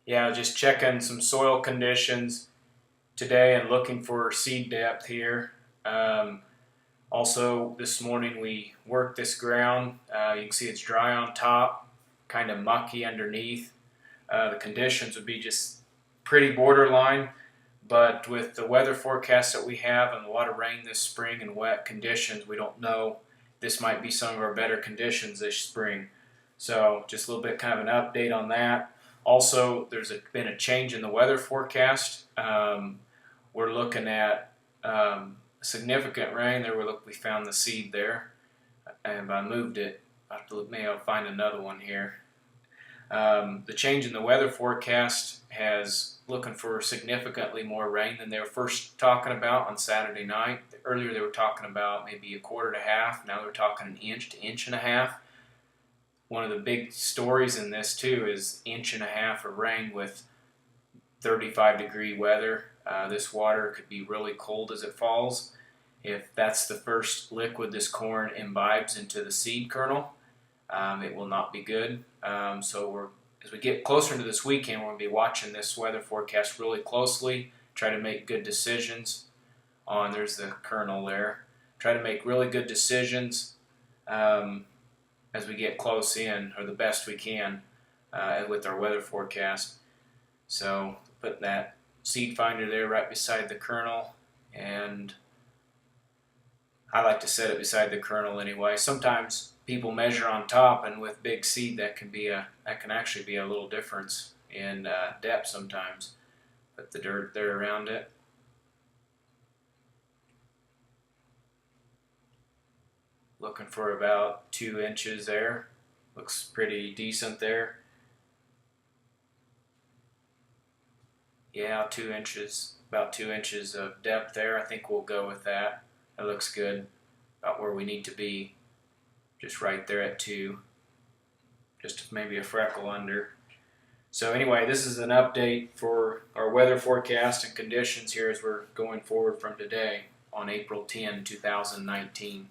Yeah, just checking some soil conditions today and looking for seed depth here. Also, this morning we worked this ground. You can see it's dry on top, kind of mucky underneath. The conditions would be just pretty borderline, but with the weather forecast that we have and a lot of rain this spring and wet conditions, we don't know. This might be some of our better conditions this spring. So just a little bit kind of an update on that. Also, been a change in the weather forecast. We're looking at significant rain there. We found the seed there, and I moved it. Maybe I'll find another one here. The change in the weather forecast has looking for significantly more rain than they were first talking about on Saturday night. Earlier they were talking about maybe a quarter to half. Now they're talking an inch to inch and a half. One of the big stories in this too is inch and a half of rain with 35-degree weather. This water could be really cold as it falls. If that's the first liquid this corn imbibes into the seed kernel, it will not be good. As we get closer to this weekend, we're going to be watching this weather forecast really closely, try to make good decisions on, there's the kernel there, try to make really good decisions as we get close in, or the best we can with our weather forecast. So put that seed finder there right beside the kernel, and I like to set it beside the kernel anyway. Sometimes people measure on top, and with big seed that can actually be a little difference in depth sometimes. Put the dirt there around it. Looking for about 2 inches there. Looks pretty decent there. Yeah, 2 inches, about 2 inches of depth there. I think we'll go with that. That looks good, about where we need to be. Just right there at 2, just maybe a freckle under. So anyway, this is an update for our weather forecast and conditions here as we're going forward from today on April 10, 2019.